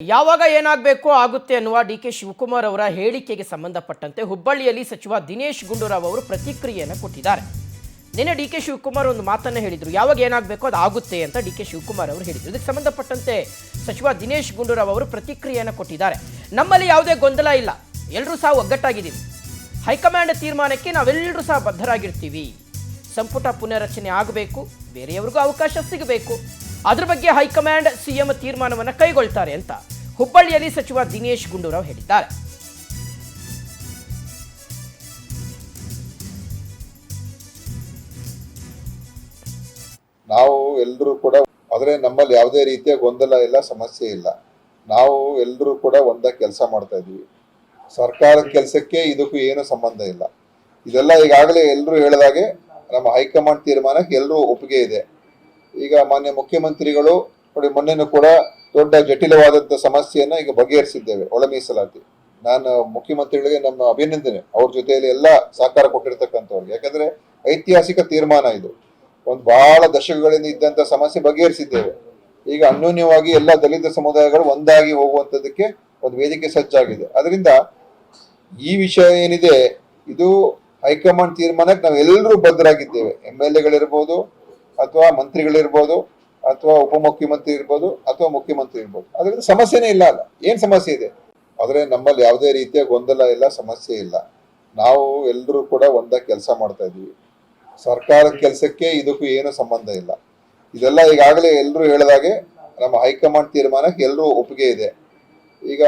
ಯಾವಾಗ ಏನಾಗಬೇಕು ಆಗುತ್ತೆ ಅನ್ನುವ ಡಿ.ಕೆ. ಶಿವಕುಮಾರ್ ಅವರ ಹೇಳಿಕೆಗೆ ಸಂಬಂಧಪಟ್ಟಂತೆ ಹುಬ್ಬಳ್ಳಿಯಲ್ಲಿ ಸಚಿವ ದಿನೇಶ್ ಗುಂಡೂರಾವ್ ಅವರು ಪ್ರತಿಕ್ರಿಯೆಯನ್ನು ಕೊಟ್ಟಿದ್ದಾರೆ. ನಿನ್ನೆ ಡಿ.ಕೆ. ಶಿವಕುಮಾರ್ ಒಂದು ಮಾತನ್ನು ಹೇಳಿದರು, ಯಾವಾಗ ಏನಾಗಬೇಕು ಅದು ಆಗುತ್ತೆ ಅಂತ ಡಿ.ಕೆ. ಶಿವಕುಮಾರ್ ಅವರು ಹೇಳಿದರು. ಇದಕ್ಕೆ ಸಂಬಂಧಪಟ್ಟಂತೆ ಸಚಿವ ದಿನೇಶ್ ಗುಂಡೂರಾವ್ ಅವರು ಪ್ರತಿಕ್ರಿಯೆಯನ್ನು ಕೊಟ್ಟಿದ್ದಾರೆ. ನಮ್ಮಲ್ಲಿ ಯಾವುದೇ ಗೊಂದಲ ಇಲ್ಲ, ಎಲ್ಲರೂ ಸಹ ಒಗ್ಗಟ್ಟಾಗಿದ್ದೀವಿ. ಹೈಕಮಾಂಡ್ ತೀರ್ಮಾನಕ್ಕೆ ನಾವೆಲ್ಲರೂ ಸಹ ಬದ್ಧರಾಗಿರ್ತೀವಿ. ಸಂಪುಟ ಪುನರ್ರಚನೆ ಆಗಬೇಕು, ಬೇರೆಯವರಿಗೂ ಅವಕಾಶ ಸಿಗಬೇಕು, ಅದರ ಬಗ್ಗೆ ಹೈಕಮಾಂಡ್ ಸಿಎಂ ತೀರ್ಮಾನವನ್ನು ಕೈಗೊಳ್ತಾರೆ ಅಂತ ಹುಬ್ಬಳ್ಳಿಯಲ್ಲಿ ಸಚಿವ ದಿನೇಶ್ ಗುಂಡೂರಾವ್ ಹೇಳಿದ್ದಾರೆ. ನಾವು ಎಲ್ಲರೂ ಕೂಡ ಆದರೆ ನಮ್ಮಲ್ಲಿ ಯಾವುದೇ ರೀತಿಯ ಗೊಂದಲ ಇಲ್ಲ, ಸಮಸ್ಯೆ ಇಲ್ಲ. ನಾವು ಎಲ್ಲರೂ ಕೂಡ ಒಂದಾಗಿ ಕೆಲಸ ಮಾಡ್ತಾ ಇದೀವಿ. ಸರ್ಕಾರದ ಕೆಲಸಕ್ಕೆ ಇದಕ್ಕೂ ಏನು ಸಂಬಂಧ ಇಲ್ಲ. ಇದೆಲ್ಲ ಈಗಾಗಲೇ ಎಲ್ಲರೂ ಹೇಳಿದಾಗೆ ನಮ್ಮ ಹೈಕಮಾಂಡ್ ತೀರ್ಮಾನಕ್ಕೆ ಎಲ್ಲರೂ ಒಪ್ಪಿಗೆ ಇದೆ. ಈಗ ಮಾನ್ಯ ಮುಖ್ಯಮಂತ್ರಿಗಳು ನೋಡಿ, ಮೊನ್ನೆನೂ ಕೂಡ ದೊಡ್ಡ ಜಟಿಲವಾದಂಥ ಸಮಸ್ಯೆಯನ್ನ ಈಗ ಬಗೆಹರಿಸಿದ್ದೇವೆ, ಒಳ ಮೀಸಲಾತಿ. ನಾನು ಮುಖ್ಯಮಂತ್ರಿಗಳಿಗೆ ನಮ್ಮ ಅಭಿನಂದನೆ, ಅವ್ರ ಜೊತೆಯಲ್ಲಿ ಎಲ್ಲ ಸಹಕಾರ ಕೊಟ್ಟಿರ್ತಕ್ಕಂಥವ್ರಿಗೆ. ಯಾಕಂದ್ರೆ ಐತಿಹಾಸಿಕ ತೀರ್ಮಾನ ಇದು. ಒಂದು ಬಹಳ ದಶಕಗಳಿಂದ ಇದ್ದಂಥ ಸಮಸ್ಯೆ ಬಗೆಹರಿಸಿದ್ದೇವೆ. ಈಗ ಅನ್ಯೋನ್ಯವಾಗಿ ಎಲ್ಲ ದಲಿತ ಸಮುದಾಯಗಳು ಒಂದಾಗಿ ಹೋಗುವಂಥದ್ದಕ್ಕೆ ಒಂದು ವೇದಿಕೆ ಸಜ್ಜಾಗಿದೆ. ಅದರಿಂದ ಈ ವಿಷಯ ಏನಿದೆ, ಇದು ಹೈಕಮಾಂಡ್ ತೀರ್ಮಾನಕ್ಕೆ ನಾವು ಎಲ್ಲರೂ ಬದ್ಧರಾಗಿದ್ದೇವೆ. MLA ಗಳಿರ್ಬೋದು, ಅಥವಾ ಮಂತ್ರಿಗಳಿರ್ಬೋದು, ಅಥವಾ ಉಪಮುಖ್ಯಮಂತ್ರಿ ಇರ್ಬೋದು, ಅಥವಾ ಮುಖ್ಯಮಂತ್ರಿ ಇರ್ಬೋದು. ಅದರಿಂದ ಸಮಸ್ಯೆನೇ ಇಲ್ಲ. ಏನ್ ಸಮಸ್ಯೆ ಇದೆ? ಆದ್ರೆ ನಮ್ಮಲ್ಲಿ ಯಾವುದೇ ರೀತಿಯ ಗೊಂದಲ ಇಲ್ಲ, ಸಮಸ್ಯೆ ಇಲ್ಲ. ನಾವು ಎಲ್ಲರೂ ಕೂಡ ಒಂದಾಗಿ ಕೆಲಸ ಮಾಡ್ತಾ ಇದೀವಿ. ಸರ್ಕಾರದ ಕೆಲಸಕ್ಕೆ ಇದಕ್ಕೂ ಏನು ಸಂಬಂಧ ಇಲ್ಲ. ಇದೆಲ್ಲ ಈಗಾಗಲೇ ಎಲ್ಲರೂ ಹೇಳಿದಾಗೆ ನಮ್ಮ ಹೈಕಮಾಂಡ್ ತೀರ್ಮಾನಕ್ಕೆ ಎಲ್ಲರೂ ಒಪ್ಪಿಗೆ ಇದೆ. ಈಗ